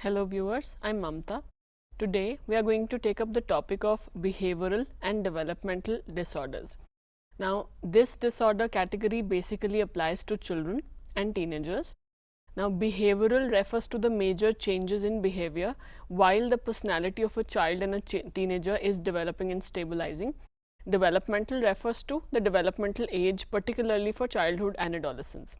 Hello viewers, I'm Mamta. Today we are going to take up the topic of behavioral and developmental disorders. Now this disorder category basically applies to children and teenagers. Now behavioral refers to the major changes in behavior while the personality of a child and a teenager is developing and stabilizing. Developmental refers to the developmental age, particularly for childhood and adolescence.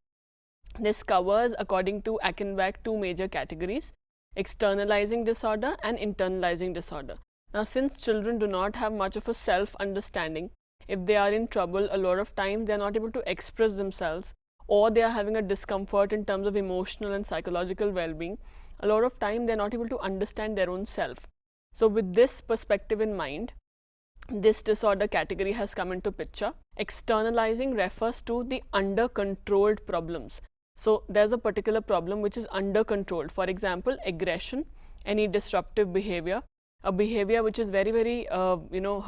This covers, according to Achenbach, two major categories: externalizing disorder and internalizing disorder. Now, since children do not have much of a self understanding, if they are in trouble, a lot of times they are not able to express themselves, or they are having a discomfort in terms of emotional and psychological well being. A lot of time they are not able to understand their own self. So, with this perspective in mind, this disorder category has come into picture. Externalizing refers to the under controlled problems. So there's a particular problem which is under controlled. For example, aggression, any disruptive behavior, a behavior which is very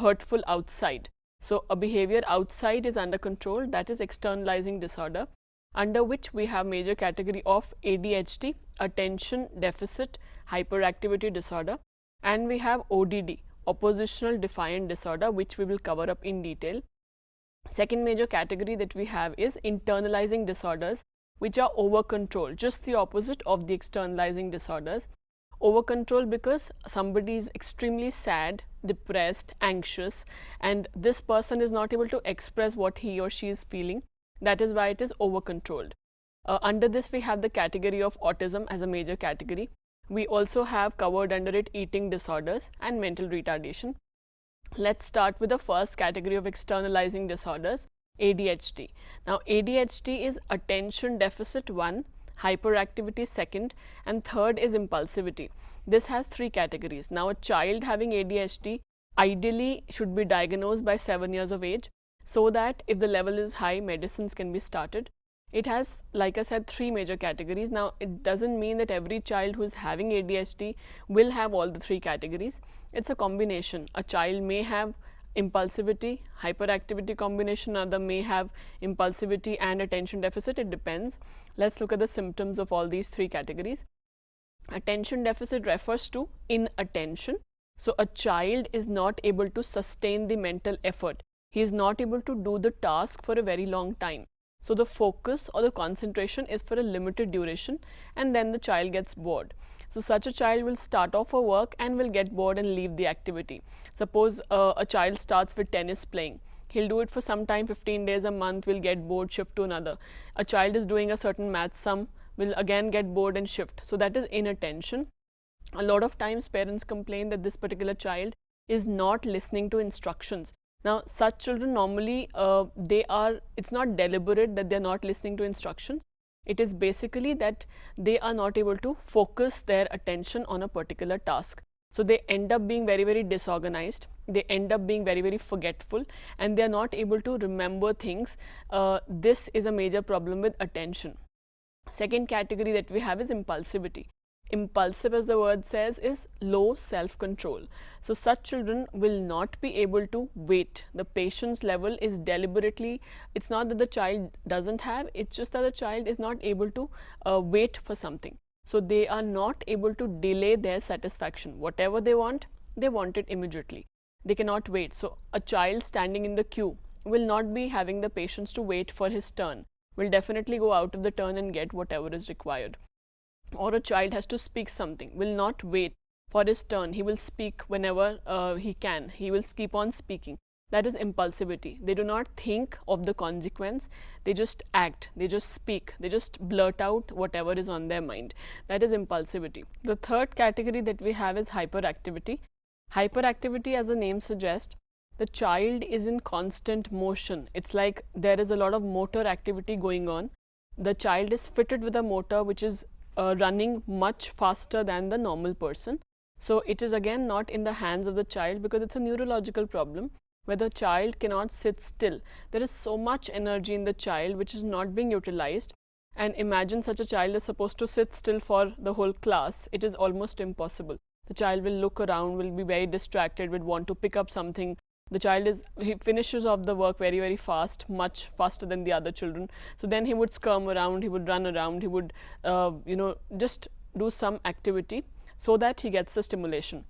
hurtful outside. So a behavior outside is under control, that is externalizing disorder, under which we have major category of ADHD, attention deficit hyperactivity disorder, and we have ODD, oppositional defiant disorder, which we will cover up in detail. Second major category that we have is internalizing disorders, which are over control, just the opposite of the externalizing disorders. Over control because somebody is extremely sad, depressed, anxious, and this person is not able to express what he or she is feeling. That is why it is over controlled. Under this we have the category of autism as a major category. We also have covered under it eating disorders and mental retardation. Let's start with the first category of externalizing disorders, ADHD. Now ADHD is attention deficit 1, hyperactivity 2nd, and 3rd is impulsivity. This has 3 categories. Now a child having ADHD ideally should be diagnosed by 7 years of age, so that if the level is high, medicines can be started. It has, like I said, 3 major categories. Now it doesn't mean that every child who is having ADHD will have all the 3 categories. It's a combination. A child may have impulsivity, hyperactivity combination, other may have impulsivity and attention deficit. It depends. Let's look at the symptoms of all these 3 categories. Attention deficit refers to inattention. So a child is not able to sustain the mental effort. He is not able to do the task for a very long time. So the focus or the concentration is for a limited duration, and then the child gets bored. So such a child will start off a work and will get bored and leave the activity. Suppose a child starts with tennis playing. He'll do it for some time, 15 days, a month, will get bored, shift to another. A child is doing a certain math sum, will again get bored and shift. So that is inattention. A lot of times parents complain that this particular child is not listening to instructions. Now such children normally it's not deliberate that they are not listening to instructions. It is basically that they are not able to focus their attention on a particular task. So they end up being very disorganized, they end up being very forgetful, and they are not able to remember things. This is a major problem with attention. Second category that we have is impulsivity. Impulsive, as the word says, is low self-control. So such children will not be able to wait. The patience level is deliberately, it's not that the child doesn't have, it's just that the child is not able to wait for something. So they are not able to delay their satisfaction. Whatever they want it immediately. They cannot wait. So a child standing in the queue will not be having the patience to wait for his turn, will definitely go out of the turn and get whatever is required. Or a child has to speak something, will not wait for his turn, he will speak whenever he can, he will keep on speaking. That is impulsivity. They do not think of the consequence, they just act, they just speak, they just blurt out whatever is on their mind. That is impulsivity. The third category that we have is hyperactivity. Hyperactivity, as the name suggests, the child is in constant motion. It's like there is a lot of motor activity going on. The child is fitted with a motor which is running much faster than the normal person. So it is again not in the hands of the child, because it's a neurological problem where the child cannot sit still. There is so much energy in the child which is not being utilized, and imagine such a child is supposed to sit still for the whole class. It is almost impossible. The child will look around, will be very distracted, will want to pick up something. The child he finishes off the work very fast, much faster than the other children. So then he would skirm around, he would run around, he would just do some activity so that he gets the stimulation.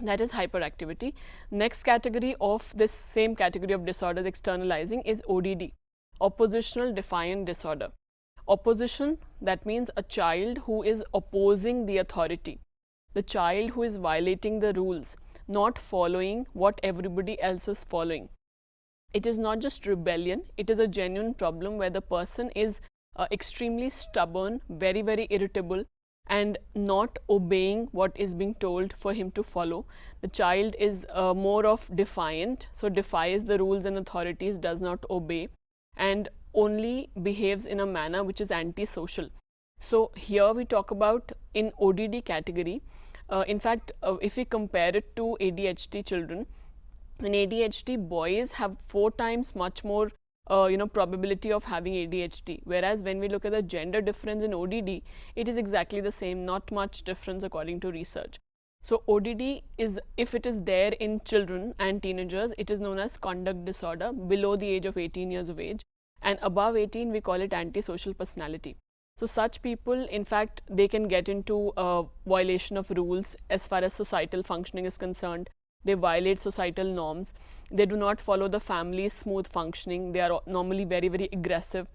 That is hyperactivity. Next category of this same category of disorders externalizing is ODD, oppositional defiant disorder. Opposition, that means a child who is opposing the authority, the child who is violating the rules, not following what everybody else is following. It is not just rebellion, it is a genuine problem where the person is extremely stubborn, very, very irritable, and not obeying what is being told for him to follow. The child is more of defiant, so defies the rules and authorities, does not obey, and only behaves in a manner which is antisocial. So here we talk about in ODD category. In fact, if we compare it to ADHD children, in ADHD, boys have 4 times much more probability of having ADHD, whereas when we look at the gender difference in ODD, it is exactly the same, not much difference according to research. So ODD is, if it is there in children and teenagers, it is known as conduct disorder below the age of 18 years of age, and above 18 we call it antisocial personality. So such people, in fact, they can get into violation of rules as far as societal functioning is concerned. They violate societal norms. They do not follow the family's smooth functioning. They are normally very, very aggressive.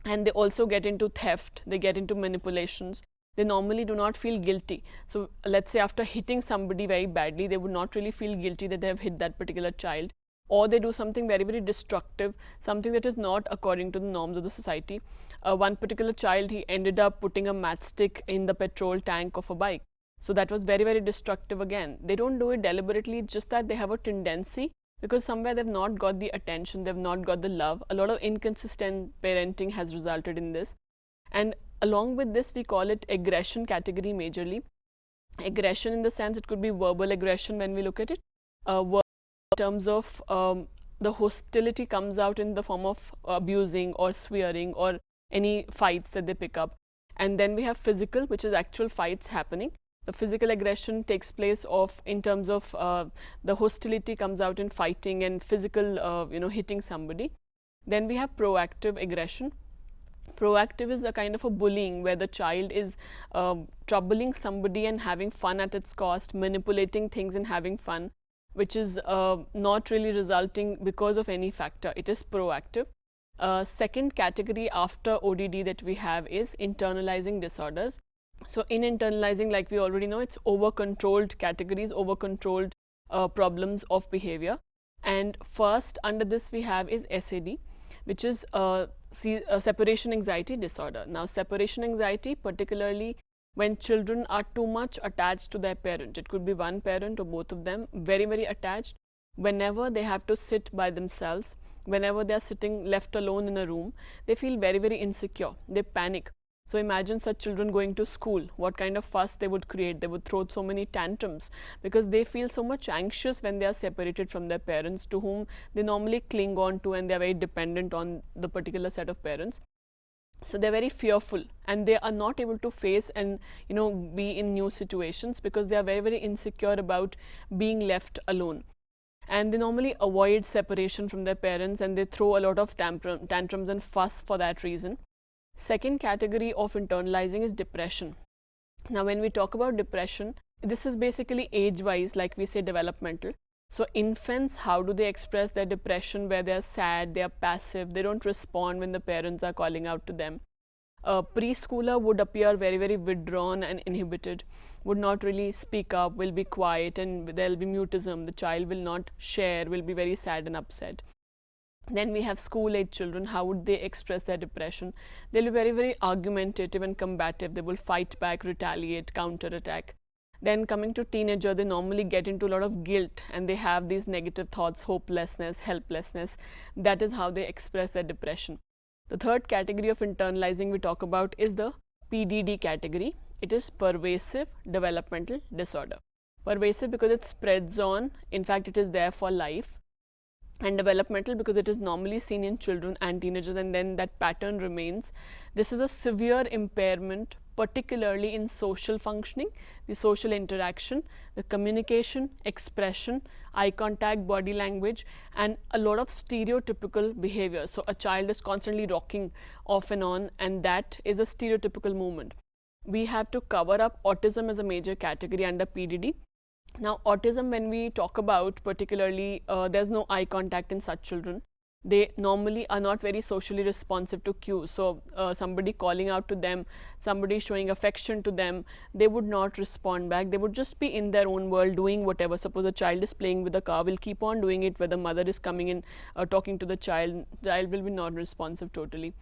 And they also get into theft. They get into manipulations. They normally do not feel guilty. So let's say after hitting somebody very badly, they would not really feel guilty that they have hit that particular child. Or they do something very, very destructive, something that is not according to the norms of the society. One particular child, he ended up putting a matchstick in the petrol tank of a bike. So that was very, very destructive again. They don't do it deliberately, it's just that they have a tendency, because somewhere they've not got the attention, they've not got the love. A lot of inconsistent parenting has resulted in this. And along with this, we call it aggression category majorly. Aggression in the sense it could be verbal aggression when we look at it. In terms of the hostility comes out in the form of abusing or swearing or any fights that they pick up. And then we have physical, which is actual fights happening. The physical aggression takes place in terms of the hostility comes out in fighting and physical, hitting somebody. Then we have proactive aggression. Proactive is a kind of a bullying where the child is troubling somebody and having fun at its cost, manipulating things and having fun, which is not really resulting because of any factor. It is proactive. Second category after ODD that we have is internalizing disorders. So in internalizing, like we already know, it's over-controlled categories, over-controlled problems of behavior. And first under this we have is SAD, which is separation anxiety disorder. Now separation anxiety, particularly when children are too much attached to their parent, it could be one parent or both of them, very, very attached. Whenever they have to sit by themselves, whenever they are sitting left alone in a room, they feel very, very insecure, they panic. So imagine such children going to school, what kind of fuss they would create. They would throw so many tantrums because they feel so much anxious when they are separated from their parents, to whom they normally cling on to, and they are very dependent on the particular set of parents. So they're very fearful and they are not able to face and be in new situations because they are very, very insecure about being left alone. And they normally avoid separation from their parents and they throw a lot of tantrums and fuss for that reason. Second category of internalizing is depression. Now when we talk about depression, this is basically age-wise, like we say developmental. So infants, how do they express their depression? Where they are sad, they are passive, they don't respond when the parents are calling out to them. A preschooler would appear very, very withdrawn and inhibited, would not really speak up, will be quiet, and there will be mutism. The child will not share, will be very sad and upset. Then we have school age children. How would they express their depression? They'll be very, very argumentative and combative. They will fight back, retaliate, counterattack. Then coming to teenager, they normally get into a lot of guilt and they have these negative thoughts, hopelessness, helplessness. That is how they express their depression. The third category of internalizing we talk about is the PDD category. It is pervasive developmental disorder. Pervasive because it spreads on, in fact it is there for life. And developmental because it is normally seen in children and teenagers, and then that pattern remains. This is a severe impairment, particularly in social functioning, the social interaction, the communication, expression, eye contact, body language, and a lot of stereotypical behavior. So a child is constantly rocking off and on, and that is a stereotypical movement. we have to cover up autism as a major category under PDD. Now, autism, when we talk about particularly, there's no eye contact in such children. They normally are not very socially responsive to cues. So, somebody calling out to them, somebody showing affection to them, they would not respond back. They would just be in their own world doing whatever. Suppose a child is playing with a car, will keep on doing it, whether mother is coming in talking to the child will be non responsive totally.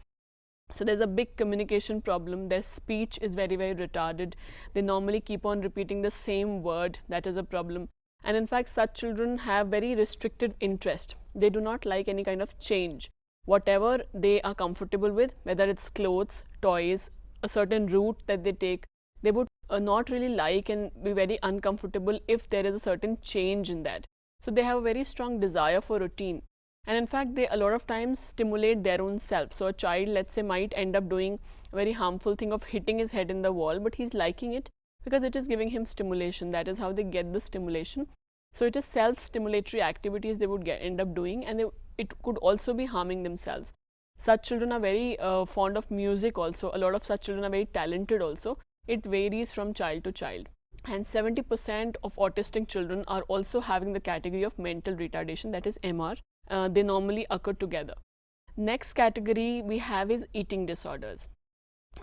So there's a big communication problem. Their speech is very, very retarded. They normally keep on repeating the same word. That is a problem. And in fact, such children have very restricted interest. They do not like any kind of change. Whatever they are comfortable with, whether it's clothes, toys, a certain route that they take, they would not really like and be very uncomfortable if there is a certain change in that. So they have a very strong desire for routine. And in fact, they a lot of times stimulate their own self. So a child, let's say, might end up doing a very harmful thing of hitting his head in the wall, but he's liking it because it is giving him stimulation. That is how they get the stimulation. So it is self-stimulatory activities they would end up doing, and it could also be harming themselves. Such children are very fond of music also. A lot of such children are very talented also. It varies from child to child. And 70% of autistic children are also having the category of mental retardation, that is MR. They normally occur together. Next category we have is eating disorders.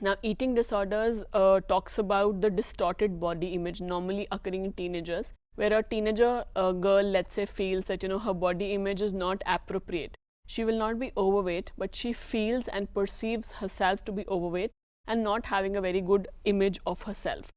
Now, eating disorders talks about the distorted body image normally occurring in teenagers, where a teenager girl, let's say, feels that her body image is not appropriate. She will not be overweight, but she feels and perceives herself to be overweight and not having a very good image of herself.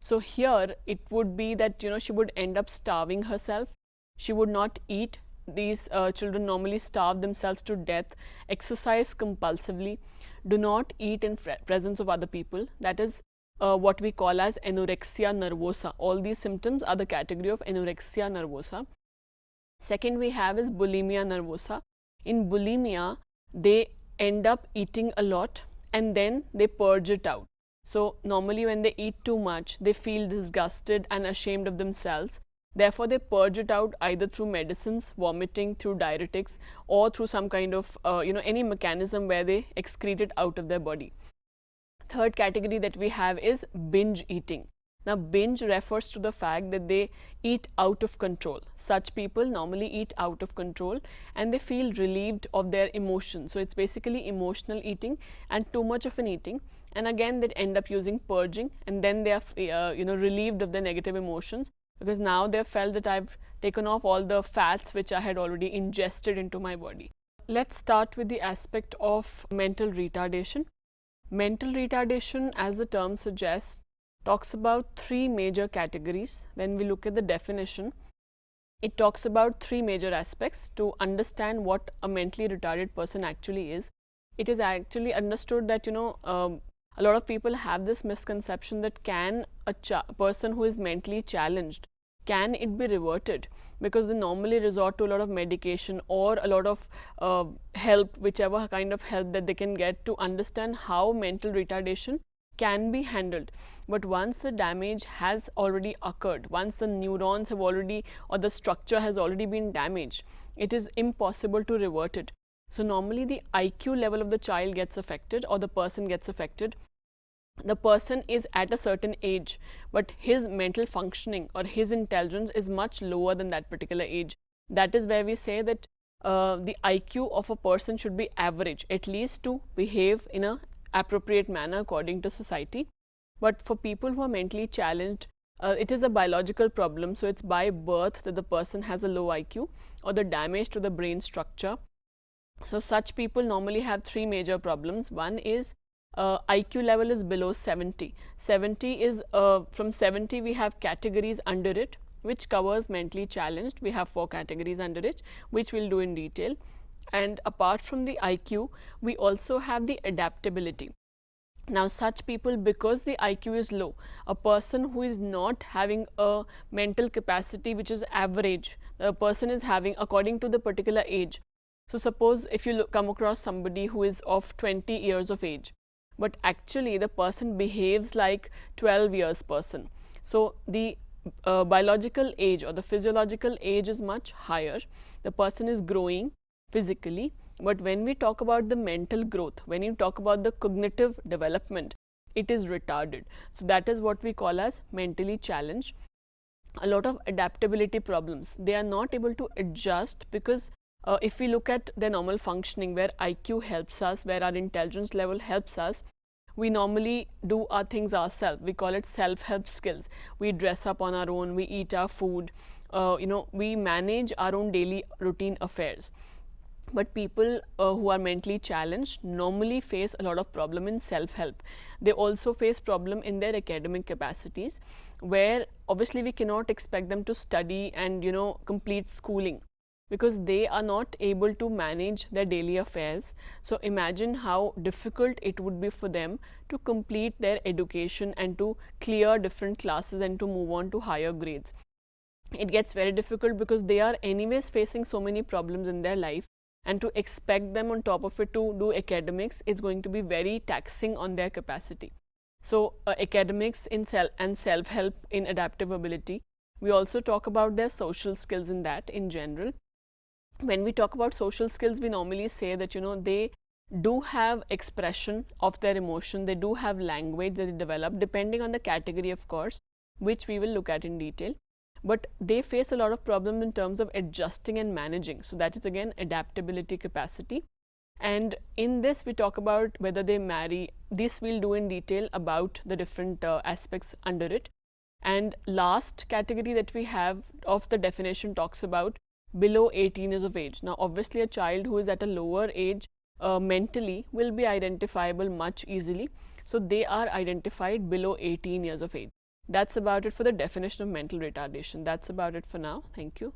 So here it would be that she would end up starving herself. She would not eat. These children normally starve themselves to death, exercise compulsively, do not eat in presence of other people. That is what we call as anorexia nervosa. All these symptoms are the category of anorexia nervosa. Second we have is bulimia nervosa. In bulimia, they end up eating a lot and then they purge it out. So normally when they eat too much, they feel disgusted and ashamed of themselves. Therefore, they purge it out either through medicines, vomiting, through diuretics, or through some kind of any mechanism where they excrete it out of their body. Third category that we have is binge eating. Now, binge refers to the fact that they eat out of control. Such people normally eat out of control and they feel relieved of their emotions. So it's basically emotional eating and too much of an eating. And again, they end up using purging, and then they are relieved of their negative emotions, because now they have felt that I've taken off all the fats which I had already ingested into my body. Let's start with the aspect of mental retardation. Mental retardation, as the term suggests, talks about three major categories. When we look at the definition, it talks about three major aspects to understand what a mentally retarded person actually is. It is actually understood that a lot of people have this misconception that can a person who is mentally challenged, can it be reverted? Because they normally resort to a lot of medication or a lot of help, whichever kind of help that they can get to understand how mental retardation can be handled. But once the damage has already occurred, once the neurons have already, or the structure has already been damaged, it is impossible to revert it. So normally the IQ level of the child gets affected or the person gets affected. The person is at a certain age, but his mental functioning or his intelligence is much lower than that particular age. That is where we say that the IQ of a person should be average, at least to behave in an appropriate manner according to society. But for people who are mentally challenged, it is a biological problem. So it's by birth that the person has a low IQ or the damage to the brain structure. So such people normally have three major problems. One is IQ level is below 70. 70 is from 70 we have categories under it which covers mentally challenged. We have 4 categories under it, which we'll do in detail. And apart from the IQ, we also have the adaptability. Now such people, because the IQ is low, a person who is not having a mental capacity which is average, the person is having according to the particular age. So suppose if you come across somebody who is of 20 years of age, but actually the person behaves like 12 years person. So the biological age or the physiological age is much higher. The person is growing physically. But when we talk about the mental growth, when you talk about the cognitive development, it is retarded. So that is what we call as mentally challenged. A lot of adaptability problems, they are not able to adjust because if we look at their normal functioning where IQ helps us, where our intelligence level helps us, we normally do our things ourselves. We call it self-help skills. We dress up on our own, we eat our food, we manage our own daily routine affairs. But people who are mentally challenged normally face a lot of problem in self-help. They also face problem in their academic capacities, where obviously we cannot expect them to study and complete schooling because they are not able to manage their daily affairs. So imagine how difficult it would be for them to complete their education and to clear different classes and to move on to higher grades. It gets very difficult because they are anyways facing so many problems in their life, and to expect them on top of it to do academics is going to be very taxing on their capacity. So academics in self-help in adaptive ability. We also talk about their social skills in that in general. When we talk about social skills, we normally say that they do have expression of their emotion, they do have language that they develop depending on the category, of course, which we will look at in detail. But they face a lot of problems in terms of adjusting and managing. So that is again adaptability capacity. And in this we talk about whether they marry. This we'll do in detail about the different aspects under it. And last category that we have of the definition talks about below 18 years of age. Now obviously a child who is at a lower age mentally will be identifiable much easily. So they are identified below 18 years of age. That's about it for the definition of mental retardation. That's about it for now. Thank you.